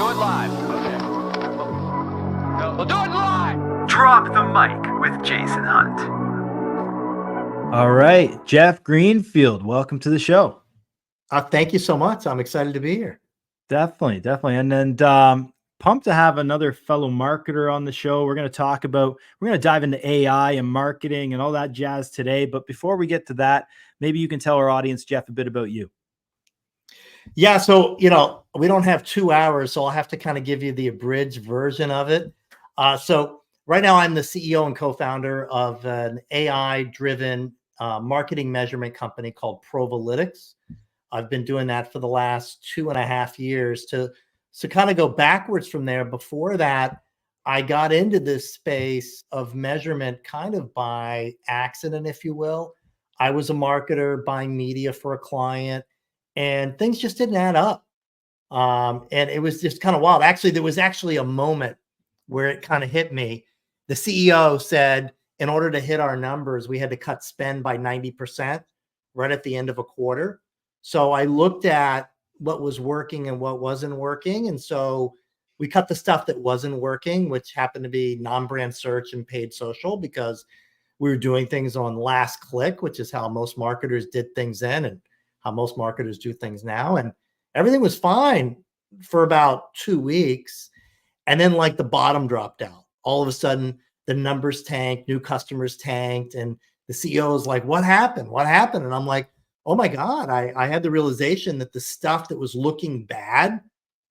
do it live. Okay. We'll do it live. Drop the mic with Jason Hunt. All right, Jeff Greenfield, welcome to the show. Thank you so much. I'm excited to be here. Definitely. And then pumped to have another fellow marketer on the show. We're going to dive into AI and marketing and all that jazz today. But before we get to that, maybe you can tell our audience, Jeff, a bit about you. Yeah. So, we don't have 2 hours, so I'll have to kind of give you the abridged version of it. So right now I'm the CEO and co-founder of an AI-driven marketing measurement company called Provalytics. I've been doing that for the last 2.5 years. To kind of go backwards from there, before that, I got into this space of measurement kind of by accident, if you will. I was a marketer buying media for a client, and things just didn't add up. And it was just kind of wild. Actually, there was actually a moment where it kind of hit me. The CEO said, in order to hit our numbers, we had to cut spend by 90% right at the end of a quarter. So I looked at what was working and what wasn't working. And so we cut the stuff that wasn't working, which happened to be non-brand search and paid social, because we were doing things on last click, which is how most marketers did things then and how most marketers do things now. And everything was fine for about 2 weeks. And then like the bottom dropped out. All of a sudden, the numbers tanked, new customers tanked. And the CEO was like, what happened? What happened? And I'm like, oh my God, I had the realization that the stuff that was looking bad,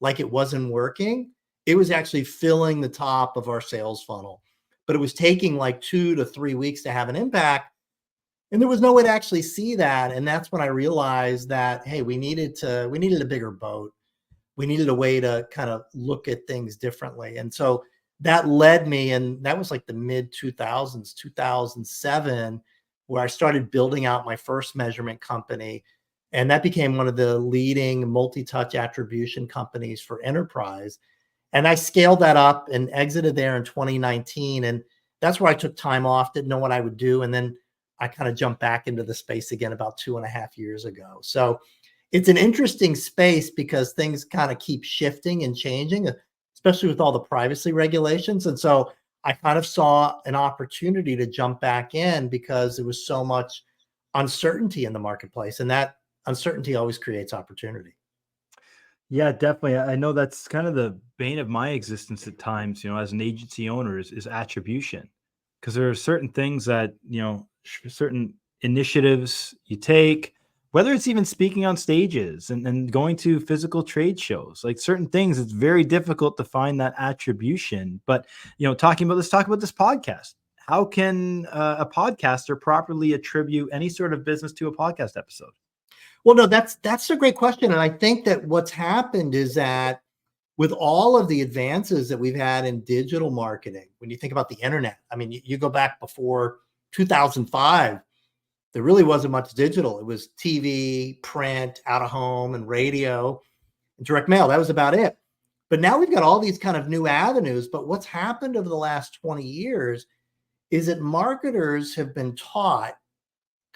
like it wasn't working, it was actually filling the top of our sales funnel. But it was taking like 2 to 3 weeks to have an impact. And there was no way to actually see that. And that's when I realized that, hey, we needed a bigger boat. We needed a way to kind of look at things differently. And so that led me, and that was like the mid 2000s, 2007, where I started building out my first measurement company. And that became one of the leading multi-touch attribution companies for enterprise. And I scaled that up and exited there in 2019. And that's where I took time off, didn't know what I would do. And then I kind of jumped back into the space again about 2.5 years ago. So it's an interesting space because things kind of keep shifting and changing, especially with all the privacy regulations. And so I kind of saw an opportunity to jump back in because there was so much uncertainty in the marketplace, and that uncertainty always creates opportunity. Yeah, definitely. I know that's kind of the bane of my existence at times, as an agency owner is attribution, because there are certain things that, certain initiatives you take, whether it's even speaking on stages and going to physical trade shows, like certain things, it's very difficult to find that attribution. But, let's talk about this podcast. How can a podcaster properly attribute any sort of business to a podcast episode? Well, no, that's a great question. And I think that what's happened is that with all of the advances that we've had in digital marketing, when you think about the internet, I mean, you go back before 2005, there really wasn't much digital. It was TV, print, out of home, and radio, and direct mail. That was about it. But now we've got all these kind of new avenues. But what's happened over the last 20 years is that marketers have been taught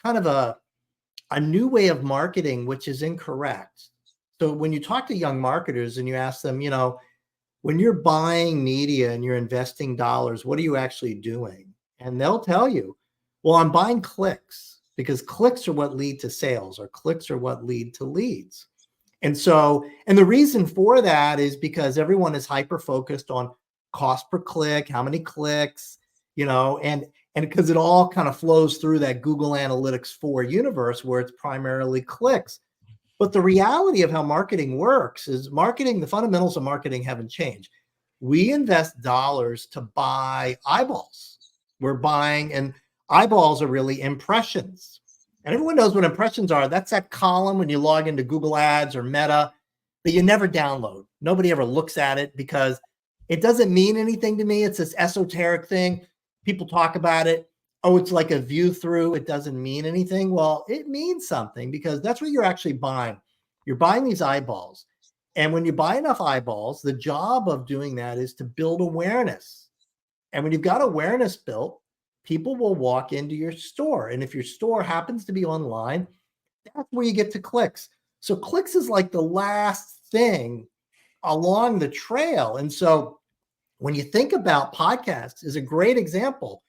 kind of a new way of marketing, which is incorrect. So when you talk to young marketers and you ask them, when you're buying media and you're investing dollars, what are you actually doing? And they'll tell you, well, I'm buying clicks, because clicks are what lead to sales, or clicks are what lead to leads. And the reason for that is because everyone is hyper-focused on cost per click, how many clicks, and because it all kind of flows through that Google Analytics 4 universe where it's primarily clicks. But the reality of how marketing works is the fundamentals of marketing haven't changed. We invest dollars to buy eyeballs. We're buying, and eyeballs are really impressions. And everyone knows what impressions are. That's that column when you log into Google Ads or Meta that you never download. Nobody ever looks at it because it doesn't mean anything to me. It's this esoteric thing. People talk about it. Oh, it's like a view through. It doesn't mean anything. Well, it means something, because that's what you're actually buying. You're buying these eyeballs. And when you buy enough eyeballs, the job of doing that is to build awareness. And when you've got awareness built, people will walk into your store. And if your store happens to be online, that's where you get to clicks. So clicks is like the last thing along the trail. And so when you think about podcasts is a great example.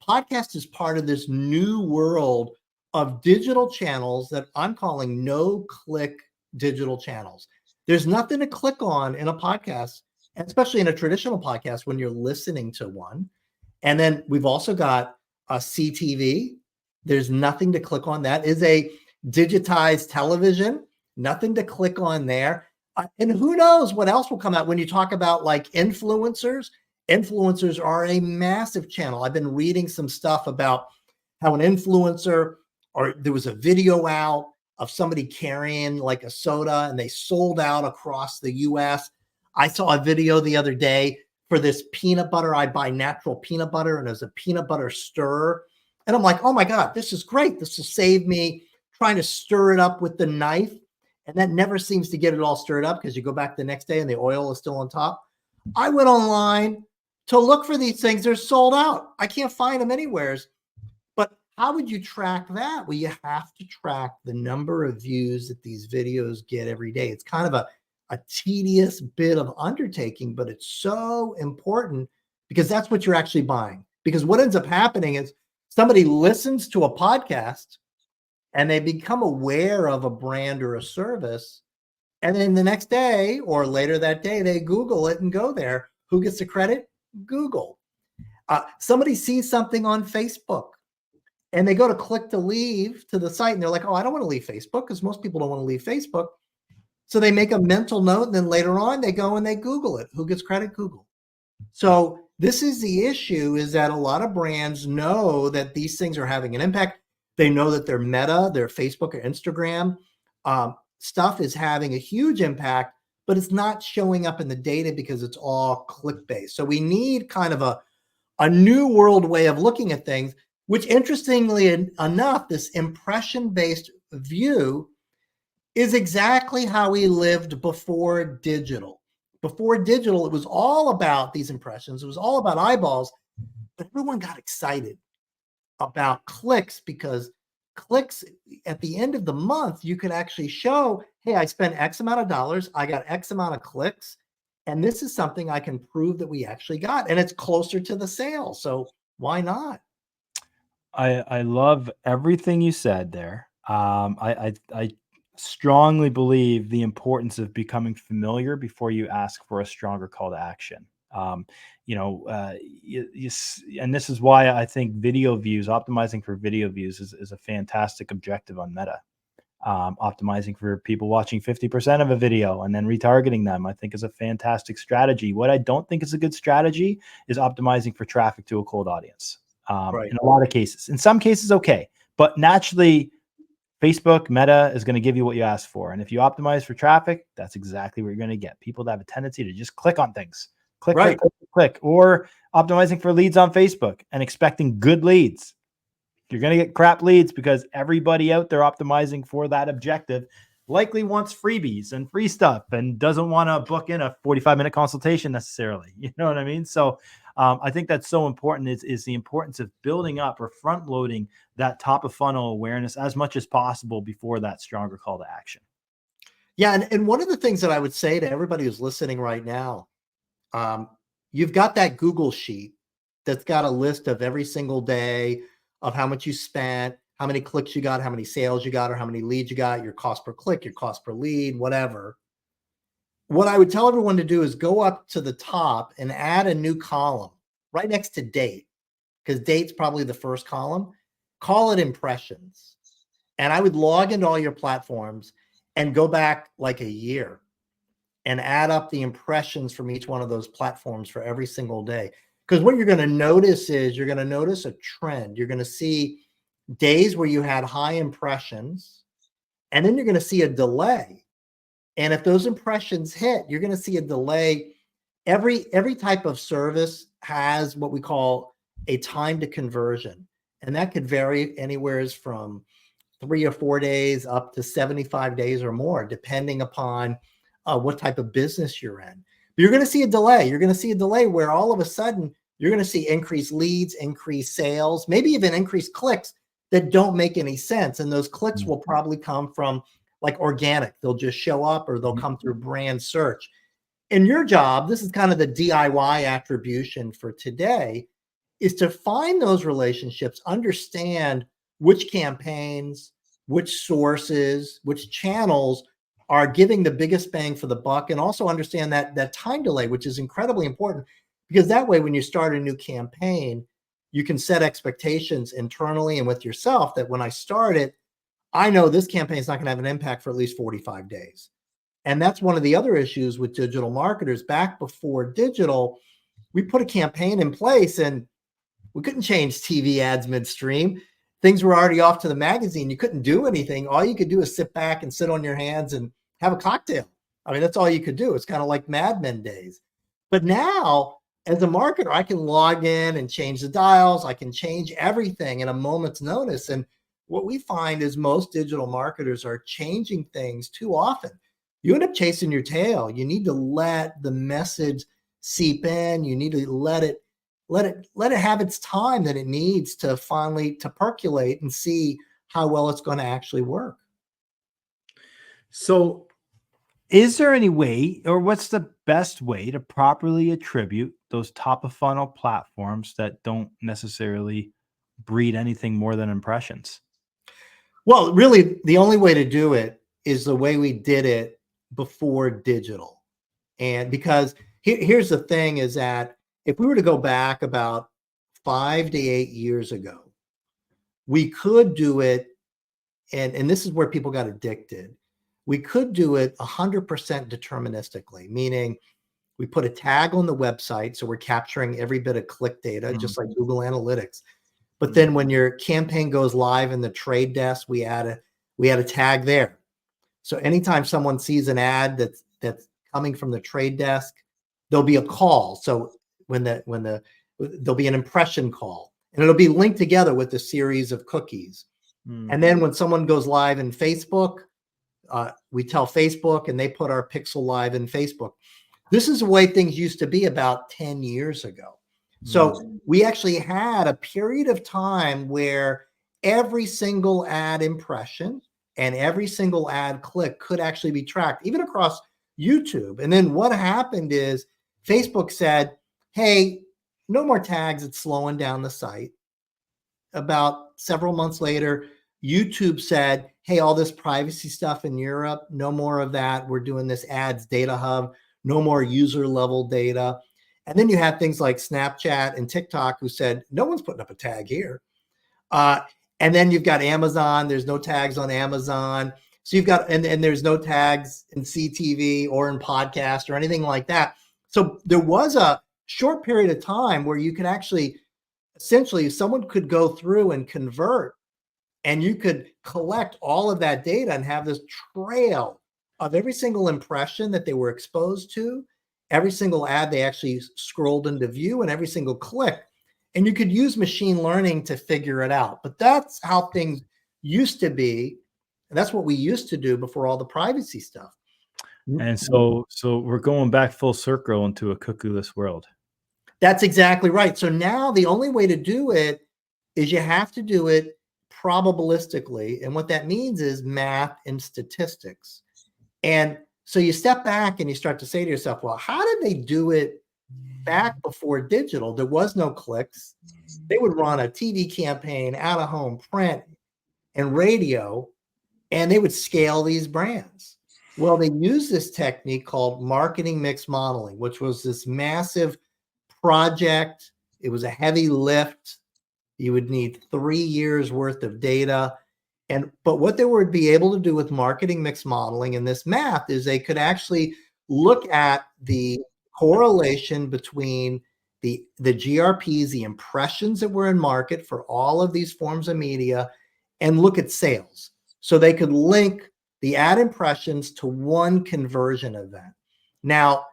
Podcast is part of this new world of digital channels that I'm calling no-click digital channels. There's nothing to click on in a podcast, especially in a traditional podcast when you're listening to one. And then we've also got a CTV. There's nothing to click on. That is a digitized television. Nothing to click on there. And who knows what else will come out when you talk about like influencers. Influencers are a massive channel. I've been reading some stuff about how an influencer, or there was a video out of somebody carrying like a soda and they sold out across the US. I saw a video the other day for this peanut butter. I buy natural peanut butter and there's a peanut butter stirrer. And I'm like, oh my God, this is great. This will save me trying to stir it up with the knife. And that never seems to get it all stirred up because you go back the next day and the oil is still on top. I went online to look for these things. They're sold out. I can't find them anywhere. But how would you track that? Well, you have to track the number of views that these videos get every day. It's kind of a tedious bit of undertaking, but it's so important because that's what you're actually buying. Because what ends up happening is somebody listens to a podcast and they become aware of a brand or a service. And then the next day or later that day, they Google it and go there. Who gets the credit? Google. Somebody sees something on Facebook and they go to click to leave to the site and they're like, oh, I don't want to leave Facebook because most people don't want to leave Facebook. So they make a mental note and then later on they go and they Google it. Who gets credit? Google. So this is the issue, is that a lot of brands know that these things are having an impact. They know that their Meta, their Facebook or Instagram stuff is having a huge impact, but it's not showing up in the data because it's all click-based. So we need kind of a new world way of looking at things, which interestingly enough, this impression-based view is exactly how we lived before digital. Before digital, it was all about these impressions. It was all about eyeballs, but everyone got excited about clicks because clicks at the end of the month, you could actually show, hey, I spent X amount of dollars. I got X amount of clicks. And this is something I can prove that we actually got. And it's closer to the sale. So why not? I love everything you said there. I strongly believe the importance of becoming familiar before you ask for a stronger call to action. And this is why I think video views, optimizing for video views is a fantastic objective on Meta. Optimizing for people watching 50% of a video and then retargeting them, I think is a fantastic strategy. What I don't think is a good strategy is optimizing for traffic to a cold audience. Right. In a lot of cases, in some cases, okay, but naturally, Facebook Meta is going to give you what you asked for. And if you optimize for traffic, that's exactly what you're going to get. People that have a tendency to just click on things, click, Right. click, or optimizing for leads on Facebook and expecting good leads. You're going to get crap leads because everybody out there optimizing for that objective likely wants freebies and free stuff and doesn't want to book in a 45-minute consultation necessarily. You know what I mean? So I think that's so important is the importance of building up or front loading that top of funnel awareness as much as possible before that stronger call to action. Yeah. And one of the things that I would say to everybody who's listening right now, you've got that Google sheet that's got a list of every single day of how much you spent, how many clicks you got, how many sales you got, or how many leads you got, your cost per click, your cost per lead, whatever. What I would tell everyone to do is go up to the top and add a new column right next to date, because date's probably the first column. Call it impressions. And I would log into all your platforms and go back like a year and add up the impressions from each one of those platforms for every single day. Because what you're going to notice is you're going to notice a trend. You're going to see days where you had high impressions, and then you're going to see a delay. And if those impressions hit, you're going to see a delay. Every type of service has what we call a time to conversion. And that could vary anywhere from 3 or 4 days up to 75 days or more, depending upon what type of business you're in. But you're going to see a delay. You're going to see a delay where all of a sudden you're going to see increased leads, increased sales, maybe even increased clicks that don't make any sense. And those clicks will probably come from like organic. They'll just show up or they'll come through brand search. in your job, this is kind of the DIY attribution for today, is to find those relationships, understand which campaigns, which sources, which channels are giving the biggest bang for the buck, and also understand that time delay, which is incredibly important, because that way, when you start a new campaign, you can set expectations internally and with yourself that when I start it, I know this campaign is not going to have an impact for at least 45 days. And that's one of the other issues with digital marketers. Back before digital, we put a campaign in place and we couldn't change TV ads midstream. Things were already off to the magazine. You couldn't do anything. All you could do is sit back and sit on your hands and have a cocktail. I mean, that's all you could do. It's kind of like Mad Men days. But now, as a marketer, I can log in and change the dials. I can change everything in a moment's notice. And what we find is most digital marketers are changing things too often. You end up chasing your tail. You need to let the message seep in. You need to let it have its time that it needs to finally to percolate and see how well it's going to actually work. So is there any way, or what's the best way to properly attribute those top of funnel platforms that don't necessarily breed anything more than impressions? Well, really, the only way to do it is the way we did it before digital. And because here's the thing is that if we were to go back about 5 to 8 years ago, we could do it. And this is where people got addicted. We could do it 100% deterministically, meaning we put a tag on the website. So we're capturing every bit of click data, just like Google Analytics. But then when your campaign goes live in the trade desk, we add a tag there. So anytime someone sees an ad that's coming from the trade desk, there'll be a call. So there'll be an impression call, and it'll be linked together with a series of cookies. And then when someone goes live in Facebook, we tell Facebook, and they put our pixel live in Facebook. This is the way things used to be about 10 years ago. So we actually had a period of time where every single ad impression and every single ad click could actually be tracked, even across YouTube. And then what happened is Facebook said, hey, no more tags. It's slowing down the site. About several months later, YouTube said, hey, all this privacy stuff in Europe, no more of that. We're doing this ads data hub, no more user level data. And then you have things like Snapchat and TikTok who said, no one's putting up a tag here. And then you've got Amazon. There's no tags on Amazon. So you've got, and there's no tags in CTV or in podcast or anything like that. So there was a short period of time where you could actually, essentially, someone could go through and convert, and you could collect all of that data and have this trail of every single impression that they were exposed to, every single ad they actually scrolled into view, and every single click. And you could use machine learning to figure it out. But that's how things used to be. And that's what we used to do before all the privacy stuff. And so we're going back full circle into a cookieless world. That's exactly right. So now the only way to do it is you have to do it probabilistically. And what that means is math and statistics. And so you step back and you start to say to yourself, well, how did they do it back before digital? There was no clicks. They would run a TV campaign, out of home, print, and radio, and they would scale these brands. Well, they used this technique called marketing mix modeling, which was this massive project. It was a heavy lift. You would need 3 years worth of data. But what they would be able to do with marketing mix modeling and this math is they could actually look at the correlation between the GRPs, the impressions that were in market for all of these forms of media, and look at sales. So they could link the ad impressions to one conversion event. Now,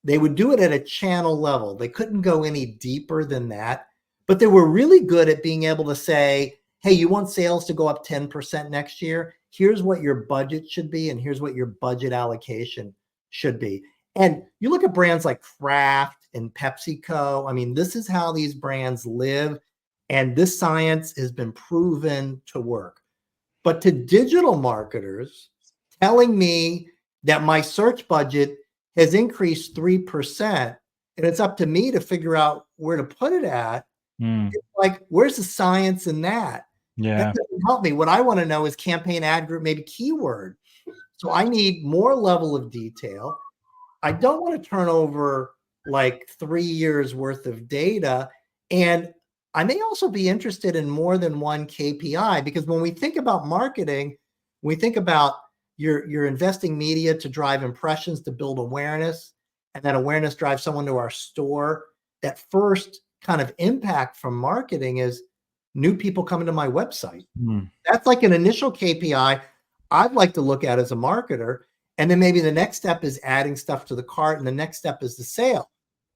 they would do it at a channel level. They couldn't go any deeper than that, but they were really good at being able to say, hey, you want sales to go up 10% next year? Here's what your budget should be, and here's what your budget allocation should be. And you look at brands like Kraft and PepsiCo. I mean, this is how these brands live, and this science has been proven to work. But to digital marketers, telling me that my search budget has increased 3%, and it's up to me to figure out where to put it at. It's like, where's the science in that? Yeah. That doesn't help me. What I want to know is campaign ad group, maybe keyword. So I need more level of detail. I don't want to turn over like 3 years worth of data. And I may also be interested in more than one KPI, because when we think about marketing, we think about you're investing media to drive impressions, to build awareness, and that awareness drives someone to our store. That first kind of impact from marketing is new people coming to my website. That's like an initial KPI I'd like to look at as a marketer. And then maybe the next step is adding stuff to the cart, and the next step is the sale.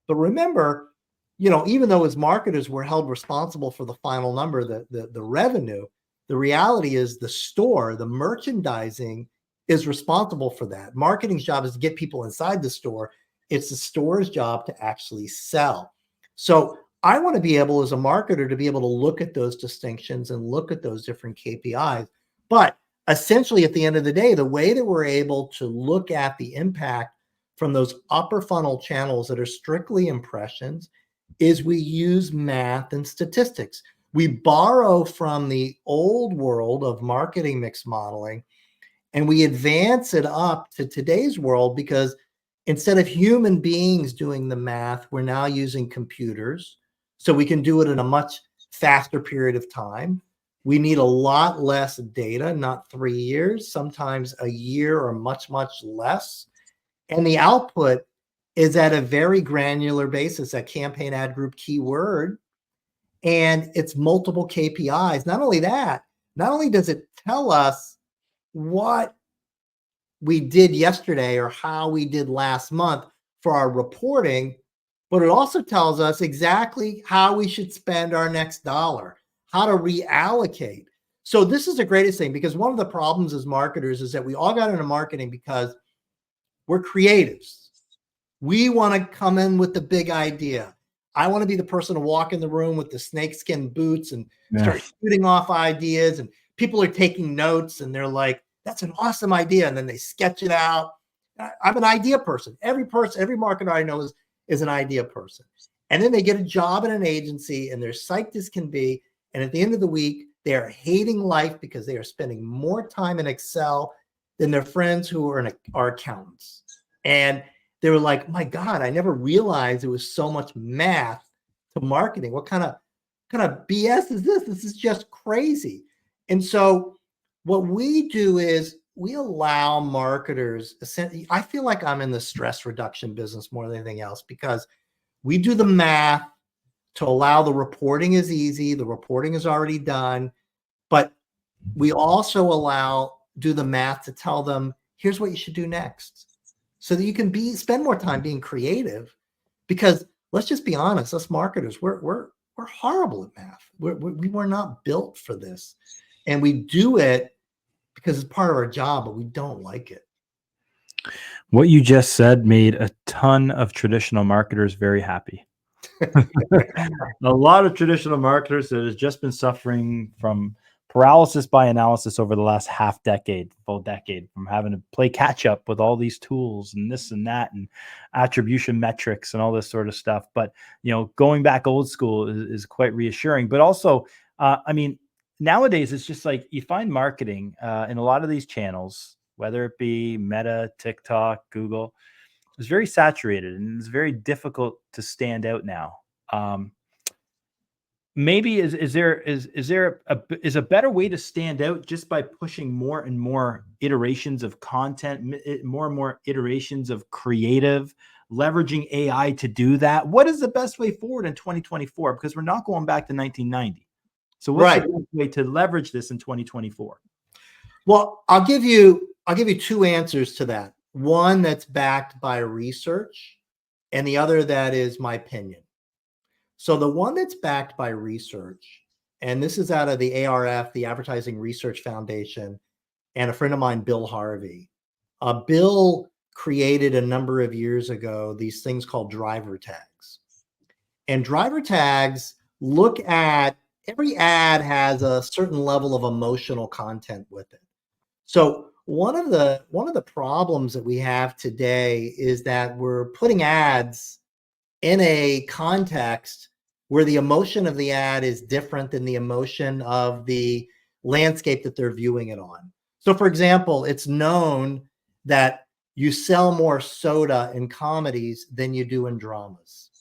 But remember, even though as marketers we're held responsible for the final number, the revenue, the reality is the store, the merchandising is responsible for that. Marketing's job is to get people inside the store. It's the store's job to actually sell. So I want to be able, as a marketer, to be able to look at those distinctions and look at those different KPIs. But essentially, at the end of the day, the way that we're able to look at the impact from those upper funnel channels that are strictly impressions is we use math and statistics. We borrow from the old world of marketing mix modeling, and we advance it up to today's world, because instead of human beings doing the math, we're now using computers. So we can do it in a much faster period of time. We need a lot less data, not 3 years, sometimes a year or much, much less. And the output is at a very granular basis, at campaign ad group keyword, and it's multiple KPIs. Not only that, not only does it tell us what we did yesterday or how we did last month for our reporting, but it also tells us exactly how we should spend our next dollar, how to reallocate. So this is the greatest thing, because one of the problems as marketers is that we all got into marketing because we're creatives. We want to come in with the big idea. I want to be the person to walk in the room with the snakeskin boots and start shooting off ideas, and people are taking notes and they're like, that's an awesome idea. And then they sketch it out. I'm an idea person. Every marketer I know is an idea person. And then they get a job in an agency and they're psyched as can be. And at the end of the week, they are hating life because they are spending more time in Excel than their friends who are accountants. And they were like, my God, I never realized there was so much math to marketing. What kind of BS is this? This is just crazy. And so what we do is we allow marketers, I feel like I'm in the stress reduction business more than anything else, because we do the math to allow the reporting is easy. The reporting is already done, but we also do the math to tell them, here's what you should do next, so that you can spend more time being creative. Because let's just be honest, us marketers, we're horrible at math. We were not built for this, and we do it because it's part of our job, but we don't like it. What you just said made a ton of traditional marketers very happy. A lot of traditional marketers that have just been suffering from paralysis by analysis over the last full decade, from having to play catch up with all these tools and this and that and attribution metrics and all this sort of stuff. But, going back old school is quite reassuring. But also, nowadays it's just like you find marketing in a lot of these channels, whether it be Meta, TikTok, Google, it's very saturated and it's very difficult to stand out now. Maybe is there a better way to stand out just by pushing more and more iterations of content, more and more iterations of creative, leveraging AI to do that? What is the best way forward in 2024? Because we're not going back to 1990. So what's the best way to leverage this in 2024? Well, I'll give you two answers to that. One that's backed by research, and the other that is my opinion. So the one that's backed by research, and this is out of the ARF, the Advertising Research Foundation, and a friend of mine, Bill Harvey. Bill created a number of years ago these things called driver tags. And driver tags look at every ad has a certain level of emotional content with it. So one of the problems that we have today is that we're putting ads in a context where the emotion of the ad is different than the emotion of the landscape that they're viewing it on. So, for example, it's known that you sell more soda in comedies than you do in dramas.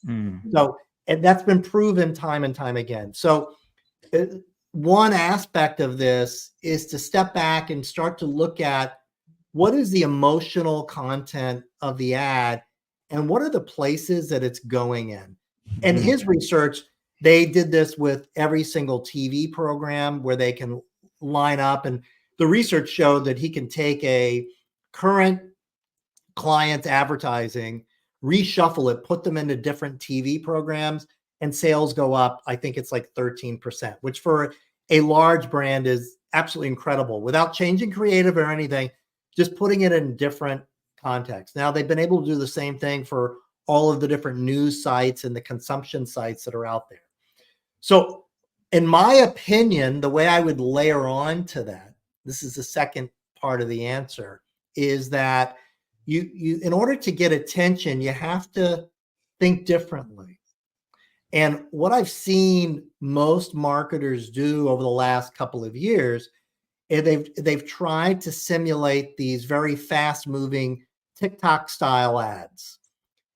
So, and that's been proven time and time again. So, one aspect of this is to step back and start to look at what is the emotional content of the ad and what are the places that it's going in. And his research, they did this with every single TV program where they can line up. And the research showed that he can take a current client advertising, reshuffle it, put them into different TV programs, and sales go up. I think it's like 13%, which for a large brand is absolutely incredible without changing creative or anything, just putting it in different contexts. Now, they've been able to do the same thing for all of the different news sites and the consumption sites that are out there. So, in my opinion, the way I would layer on to that, this is the second part of the answer, is that you in order to get attention, you have to think differently. And what I've seen most marketers do over the last couple of years is they've tried to simulate these very fast-moving TikTok style ads.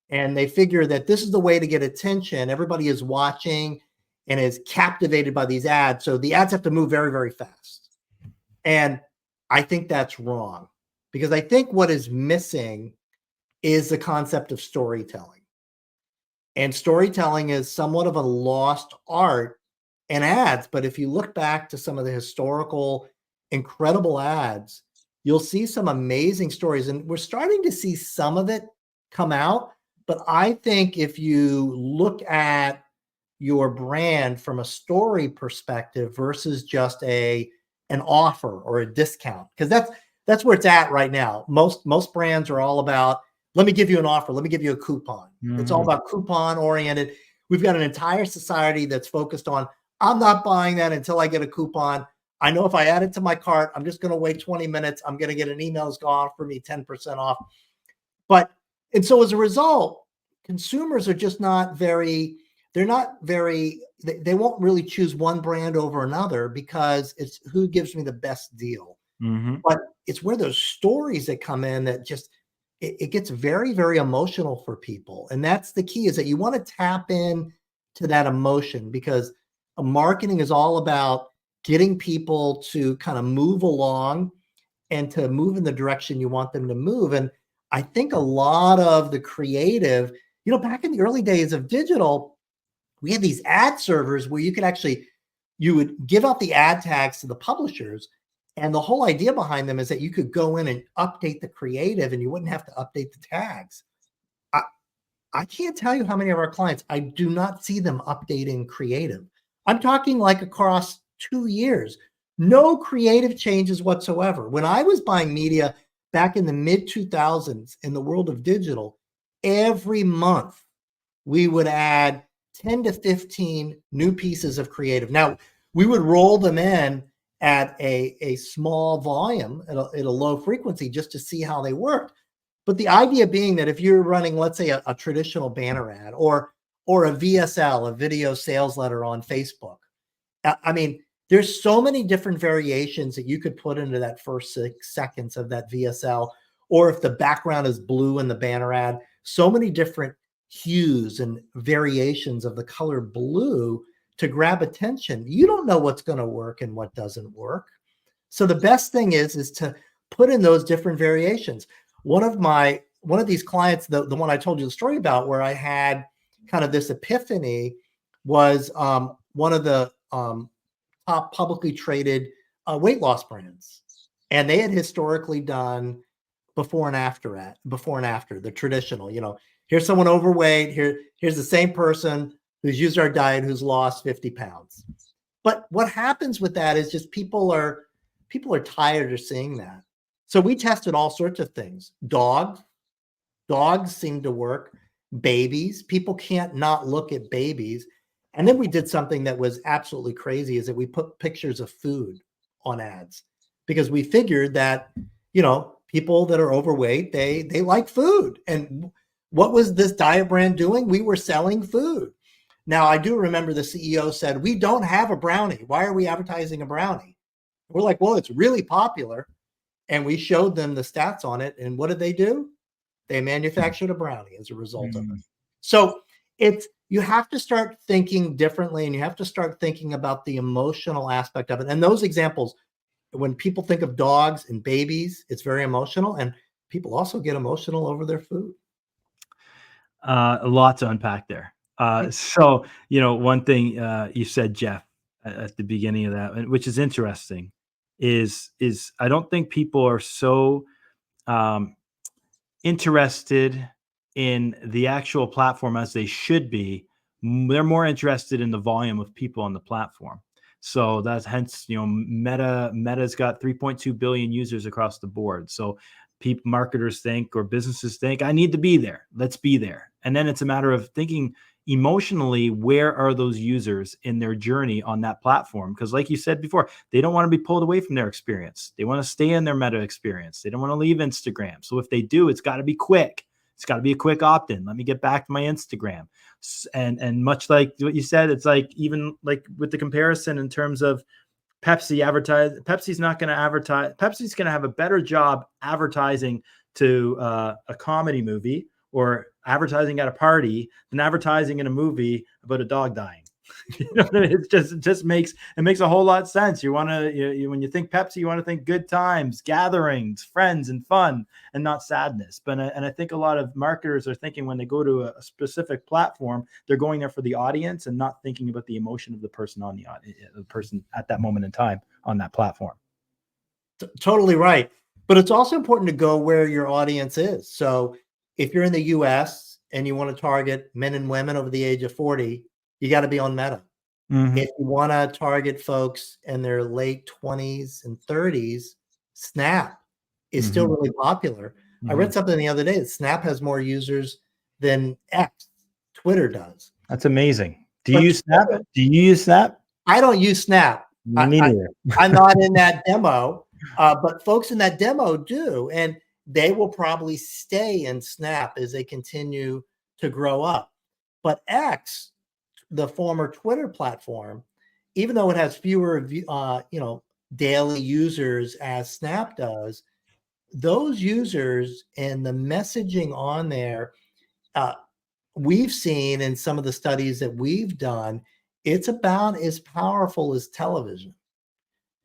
And they figure that this is the way to get attention. Everybody is watching and is captivated by these ads. So the ads have to move very, very fast. And I think that's wrong, because I think what is missing is the concept of storytelling. And storytelling is somewhat of a lost art in ads. But if you look back to some of the historical, incredible ads, you'll see some amazing stories. And we're starting to see some of it come out. But I think if you look at your brand from a story perspective versus just an offer or a discount, because that's where it's at right now. Most brands are all about, let me give you an offer, let me give you a coupon. It's all about coupon oriented. We've got an entire society that's focused on, I'm not buying that until I get a coupon. I know if I add it to my cart, I'm just going to wait 20 minutes. I'm going to get an email that's going to offer me 10% off. And so as a result, consumers are just they won't really choose one brand over another because it's who gives me the best deal. But it's where those stories that come in that just, it gets very, very emotional for people. And that's the key, is that you want to tap in to that emotion, because marketing is all about getting people to kind of move along and to move in the direction you want them to move. And I think a lot of the creative, back in the early days of digital, we had these ad servers where you would give out the ad tags to the publishers. And the whole idea behind them is that you could go in and update the creative and you wouldn't have to update the tags. I can't tell you how many of our clients, I do not see them updating creative. I'm talking like across 2 years, no creative changes whatsoever. When I was buying media back in the mid 2000s in the world of digital, every month we would add 10 to 15 new pieces of creative. Now, we would roll them in at a small volume, at a low frequency, just to see how they worked. But the idea being that if you're running, let's say, a traditional banner ad or a VSL, a video sales letter on Facebook, I mean, there's so many different variations that you could put into that first 6 seconds of that VSL, or if the background is blue in the banner ad, so many different hues and variations of the color blue to grab attention. You don't know what's going to work and what doesn't work. So the best thing is to put in those different variations. One of these clients, the one I told you the story about, where I had kind of this epiphany, was one of the top publicly traded weight loss brands. And they had historically done before and after, the traditional, here's someone overweight, here's the same person who's used our diet, who's lost 50 pounds. But what happens with that is just people are tired of seeing that. So we tested all sorts of things. Dogs seem to work. Babies, people can't not look at babies. And then we did something that was absolutely crazy, is that we put pictures of food on ads, because we figured that people that are overweight, they like food. And what was this diet brand doing? We were selling food. Now, I do remember the CEO said, we don't have a brownie. Why are we advertising a brownie? We're like, well, it's really popular. And we showed them the stats on it. And what did they do? They manufactured a brownie as a result of it. So you have to start thinking differently, and you have to start thinking about the emotional aspect of it. And those examples, when people think of dogs and babies, it's very emotional. And people also get emotional over their food. A lot to unpack there. So, one thing you said, Jeff, at the beginning of that, which is interesting, is I don't think people are so interested in the actual platform as they should be. They're more interested in the volume of people on the platform. So that's hence, Meta's got 3.2 billion users across the board. So marketers think, or businesses think, I need to be there. Let's be there. And then it's a matter of thinking emotionally, where are those users in their journey on that platform? Because like you said before, they don't want to be pulled away from their experience. They want to stay in their Meta experience. They don't want to leave Instagram. So if they do, it's got to be quick. It's got to be a quick opt-in. Let me get back to my Instagram. And much like what you said, it's like, even like with the comparison in terms of Pepsi's not going to advertise. Pepsi's going to have a better job advertising to a comedy movie or advertising at a party than advertising in a movie about a dog dying. It just makes a whole lot of sense. You want to, when you think Pepsi, you want to think good times, gatherings, friends, and fun, and not sadness. But I think a lot of marketers are thinking, when they go to a specific platform, they're going there for the audience and not thinking about the emotion of the person the person at that moment in time on that platform. Totally right. But it's also important to go where your audience is. So if you're in the US and you want to target men and women over the age of 40, you got to be on Meta. Mm-hmm. If you want to target folks in their late 20s and 30s, Snap is still really popular. I read something the other day that Snap has more users than X, Twitter does. That's amazing. Do you use Snap? I don't use Snap. Me neither. I'm not in that demo, but folks in that demo do, and they will probably stay in Snap as they continue to grow up. But X, the former Twitter platform, even though it has fewer, daily users as Snap does, those users and the messaging on there, we've seen in some of the studies that we've done, it's about as powerful as television.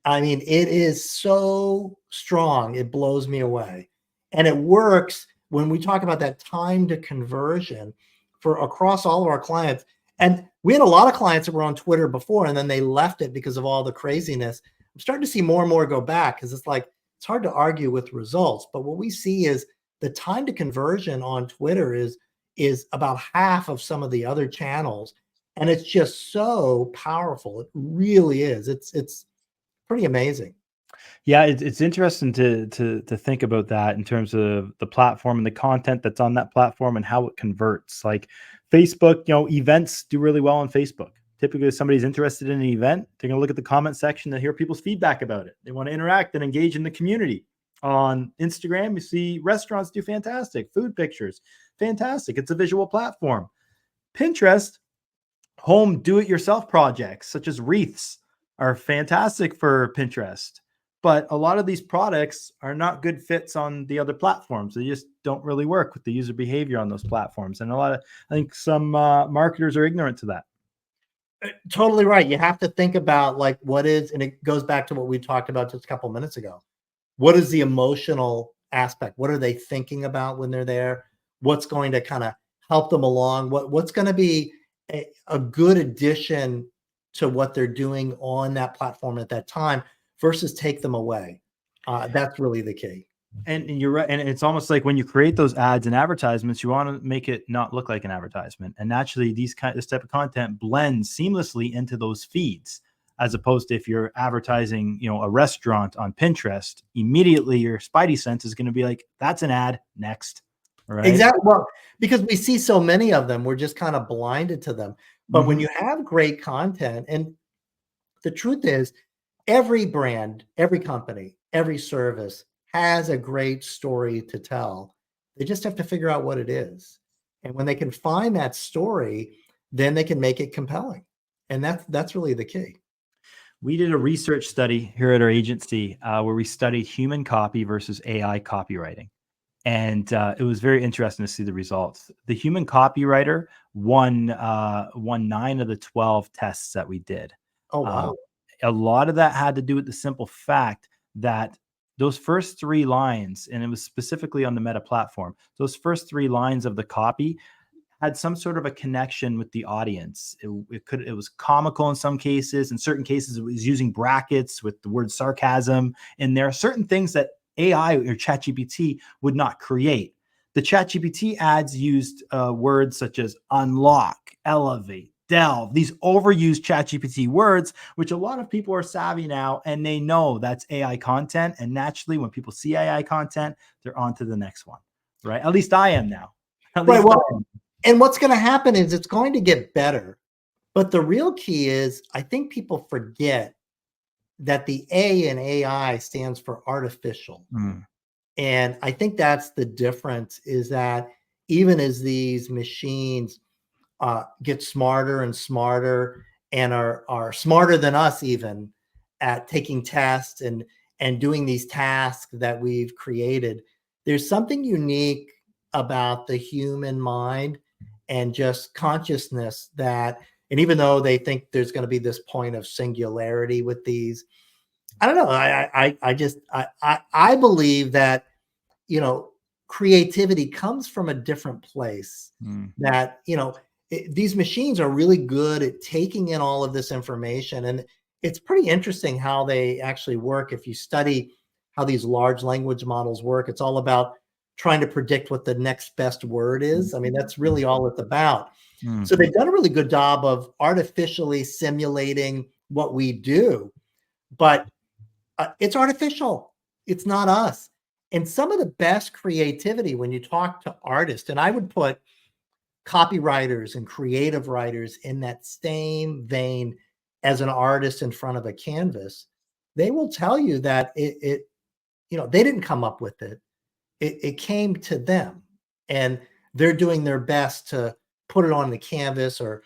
I mean, it is so strong. It blows me away. And it works when we talk about that time to conversion for across all of our clients. And we had a lot of clients that were on Twitter before, and then they left it because of all the craziness. I'm starting to see more and more go back, because it's hard to argue with results. But what we see is the time to conversion on Twitter is about half of some of the other channels. And it's just so powerful. It really is. It's pretty amazing. Yeah, it's interesting to think about that in terms of the platform and the content that's on that platform and how it converts. Like Facebook, events do really well on Facebook. Typically, if somebody's interested in an event, they're going to look at the comment section and hear people's feedback about it. They want to interact and engage in the community. On Instagram, you see restaurants do fantastic. Food pictures, fantastic. It's a visual platform. Pinterest, home do-it-yourself projects such as wreaths are fantastic for Pinterest. But a lot of these products are not good fits on the other platforms. They just don't really work with the user behavior on those platforms. And I think some marketers are ignorant to that. Totally right. You have to think about what is, and it goes back to what we talked about just a couple minutes ago. What is the emotional aspect? What are they thinking about when they're there? What's going to kind of help them along? What's going to be a good addition to what they're doing on that platform at that time versus take them away? That's really the key. And you're right. And it's almost like when you create those ads and advertisements, you want to make it not look like an advertisement. And naturally, this type of content blends seamlessly into those feeds, as opposed to if you're advertising, a restaurant on Pinterest, immediately your spidey sense is going to be like, that's an ad, next. Right? Exactly. Well, because we see so many of them, we're just kind of blinded to them. But when you have great content, and the truth is, every brand, every company, every service has a great story to tell. They just have to figure out what it is. And when they can find that story, then they can make it compelling. And that's really the key. We did a research study here at our agency where we studied human copy versus AI copywriting. And it was very interesting to see the results. The human copywriter won 9 of the 12 tests that we did. Oh, Uh, wow. a lot of that had to do with the simple fact that those first 3 lines, and it was specifically on the Meta platform, those first 3 lines of the copy had some sort of a connection with the audience. It was comical in some cases. In certain cases, it was using brackets with the word sarcasm. And there are certain things that AI or ChatGPT would not create. The ChatGPT ads used words such as unlock, elevate, delve, these overused ChatGPT words, which a lot of people are savvy now, and they know that's AI content. And naturally, when people see AI content, they're on to the next one, right? At least I am now. At Right. least Well, I am. and what's going to happen is it's going to get better. But the real key is, I think people forget that the A in AI stands for artificial. Mm. And I think that's the difference, is that even as these machines get smarter and smarter and are smarter than us even at taking tests and doing these tasks that we've created, there's something unique about the human mind and just consciousness that, and even though they think there's going to be this point of singularity with these, I don't know. I believe that, you know, creativity comes from a different place. Mm. That, you know, these machines are really good at taking in all of this information, and it's pretty interesting how they actually work. If you study how these large language models work, it's all about trying to predict what the next best word is. I mean, that's really all it's about. Mm. So they've done a really good job of artificially simulating what we do, but it's artificial. It's not us. And some of the best creativity, when you talk to artists, and I would put copywriters and creative writers in that same vein as an artist in front of a canvas, they will tell you that you know, they didn't come up with it. It came to them, and they're doing their best to put it on the canvas, or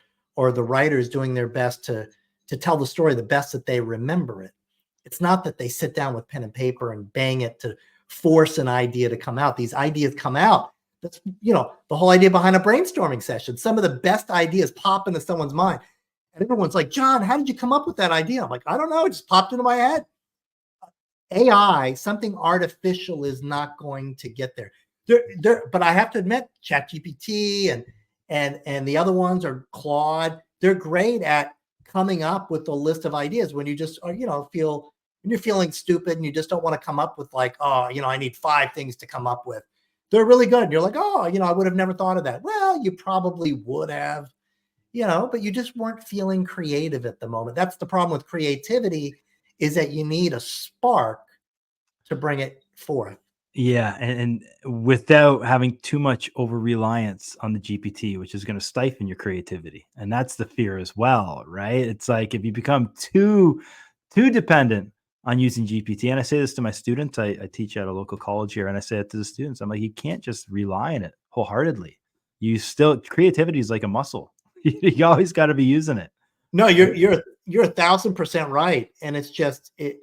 the writers doing their best to tell the story the best that they remember it. It's not that they sit down with pen and paper and bang it to force an idea to come out. These ideas come out. That's, you know, the whole idea behind a brainstorming session. Some of the best ideas pop into someone's mind. And everyone's like, John, how did you come up with that idea? I'm like, I don't know. It just popped into my head. AI, something artificial, is not going to get there. But I have to admit, ChatGPT and the other ones are Claude. They're great at coming up with a list of ideas when you just, you know, when you're feeling stupid and you just don't want to come up with, like, oh, you know, I need 5 things to come up with. They're really good. And you're like, oh, you know, I would have never thought of that. Well, you probably would have, you know, but you just weren't feeling creative at the moment. That's the problem with creativity, is that you need a spark to bring it forth. Yeah, and without having too much over reliance on the GPT, which is going to stifle your creativity, and that's the fear as well, right? It's like if you become too dependent on using GPT, and I say this to my students, I teach at a local college here, and I say it to the students, I'm like, you can't just rely on it wholeheartedly. You still, creativity is like a muscle. You always got to be using it. No, you're 1,000% right, and it's just it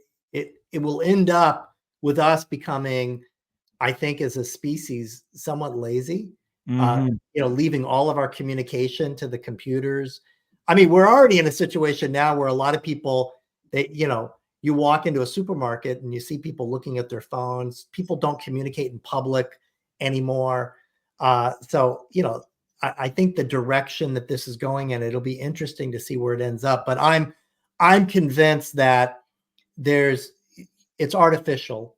will end up with us becoming, I think, as a species, somewhat lazy. Mhm. You know, leaving all of our communication to the computers. I mean, we're already in a situation now where a lot of people, you know, you walk into a supermarket and you see people looking at their phones. People don't communicate in public anymore. So, you know, I think the direction that this is going in, it'll be interesting to see where it ends up. But I'm convinced that it's artificial,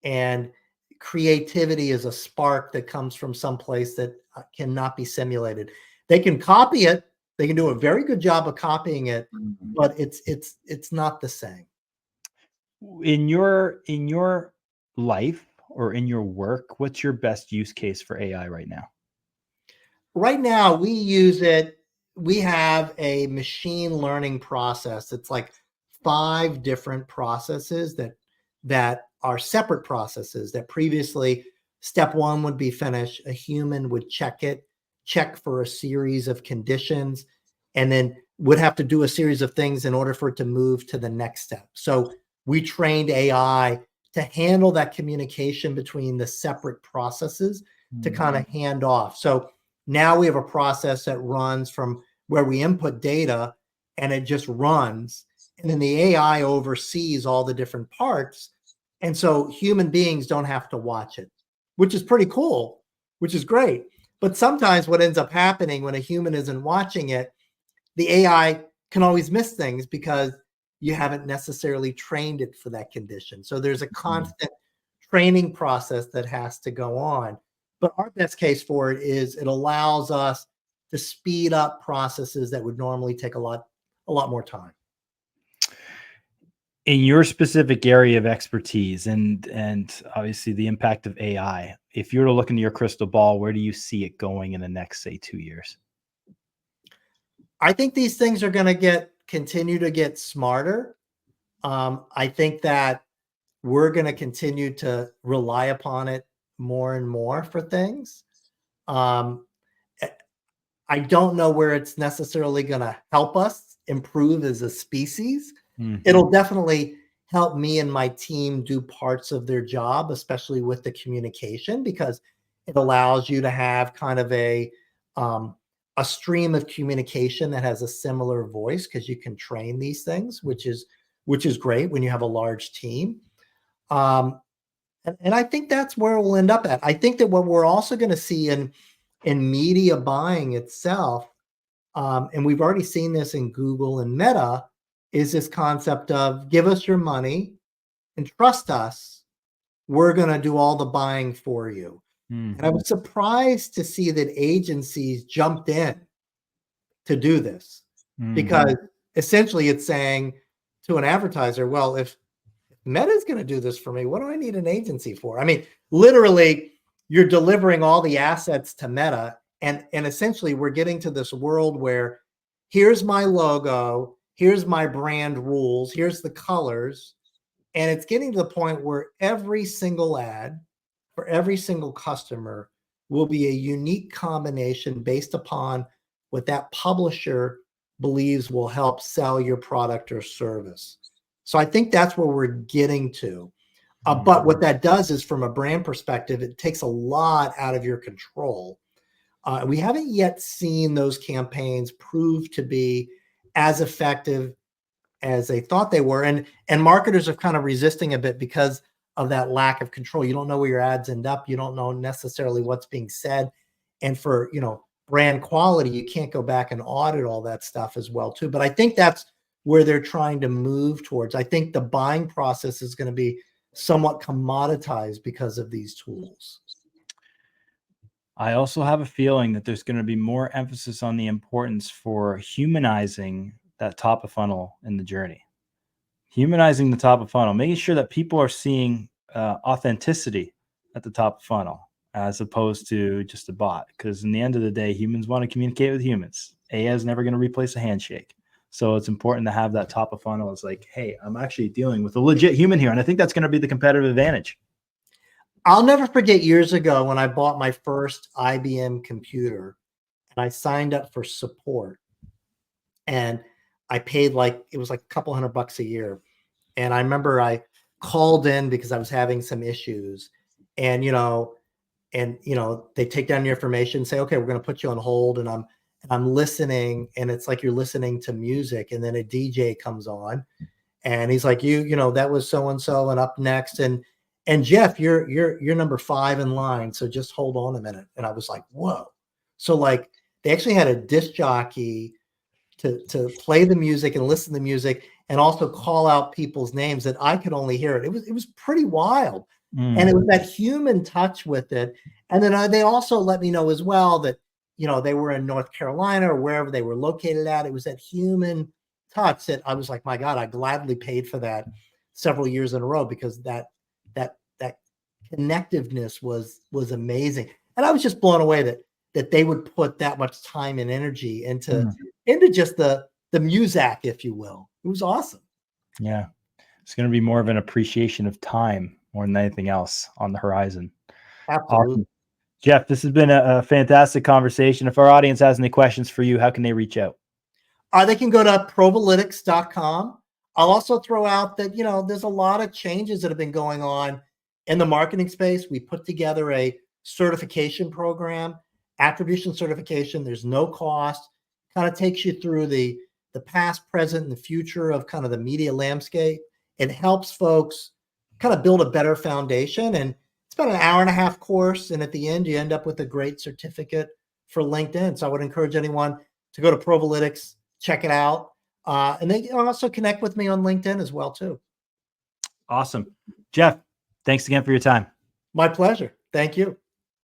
and creativity is a spark that comes from someplace that cannot be simulated. They can copy it. They can do a very good job of copying it, but it's not the same. In your life or in your work, what's your best use case for AI right now? Right now, we use it. We have a machine learning process. It's like 5 different processes that are separate processes that previously step one would be finished. A human would check for a series of conditions, and then would have to do a series of things in order for it to move to the next step. So we trained AI to handle that communication between the separate processes to kind of hand off. So now we have a process that runs from where we input data and it just runs. And then the AI oversees all the different parts. And so human beings don't have to watch it, which is pretty cool, which is great. But sometimes what ends up happening when a human isn't watching it, the AI can always miss things because you haven't necessarily trained it for that condition. So there's a constant training process that has to go on. But our best case for it is it allows us to speed up processes that would normally take a lot more time. In your specific area of expertise and obviously the impact of AI, if you were to look into your crystal ball, where do you see it going in the next, say, 2 years? I think these things are going to continue to get smarter. I think that we're going to continue to rely upon it more and more for things. I don't know where it's necessarily going to help us improve as a species. It'll definitely help me and my team do parts of their job, especially with the communication, because it allows you to have kind of a stream of communication that has a similar voice, because you can train these things, which is great when you have a large team. And I think that's where we'll end up at. I think that what we're also going to see in media buying itself, and we've already seen this in Google and Meta, is this concept of give us your money and trust us. We're going to do all the buying for you. And I was surprised to see that agencies jumped in to do this, because essentially it's saying to an advertiser, well, if Meta's going to do this for me, what do I need an agency for? I mean, literally, you're delivering all the assets to Meta, and essentially we're getting to this world where here's my logo, here's my brand rules, here's the colors, and it's getting to the point where every single ad for every single customer will be a unique combination based upon what that publisher believes will help sell your product or service. So I think that's where we're getting to. But what that does is, from a brand perspective, it takes a lot out of your control. We haven't yet seen those campaigns prove to be as effective as they thought they were. And marketers are kind of resisting a bit because of that lack of control. You don't know where your ads end up. You don't know necessarily what's being said. And for, brand quality, you can't go back and audit all that stuff as well too. But I think that's where they're trying to move towards. I think the buying process is going to be somewhat commoditized because of these tools. I also have a feeling that there's going to be more emphasis on the importance for humanizing that top of funnel in the journey. Humanizing the top of funnel, making sure that people are seeing authenticity at the top of funnel as opposed to just a bot. Because in the end of the day, humans want to communicate with humans. AI is never going to replace a handshake. So it's important to have that top of funnel. It's like, hey, I'm actually dealing with a legit human here. And I think that's going to be the competitive advantage. I'll never forget years ago when I bought my first IBM computer and I signed up for support, and I paid it was like a couple $100 a year. And I remember I called in because I was having some issues, and, they take down your information, say, okay, we're going to put you on hold. And I'm listening, and it's like you're listening to music. And then a DJ comes on and he's like, that was so-and-so, and up next. And Jeff, you're number 5 in line. So just hold on a minute. And I was like, whoa. So they actually had a disc jockey to play the music and listen to the music, and also call out people's names that I could only hear it. It was pretty wild. And it was that human touch with it. And then they also let me know as well that, they were in North Carolina or wherever they were located at. It was that human touch that I was like, my God, I gladly paid for that several years in a row, because that connectiveness was amazing. And I was just blown away that they would put that much time and energy into just the music, if you will. It was awesome. Yeah. It's going to be more of an appreciation of time more than anything else on the horizon. Absolutely. Awesome. Jeff, this has been a fantastic conversation. If our audience has any questions for you, how can they reach out? They can go to probalytics.com. I'll also throw out that, there's a lot of changes that have been going on in the marketing space. We put together a certification program, attribution certification. There's no cost, kind of takes you through the past, present, and the future of kind of the media landscape. It helps folks kind of build a better foundation. And it's about an hour-and-a-half course. And at the end, you end up with a great certificate for LinkedIn. So I would encourage anyone to go to Probalytics, check it out. And they can also connect with me on LinkedIn as well, too. Awesome. Jeff, thanks again for your time. My pleasure. Thank you.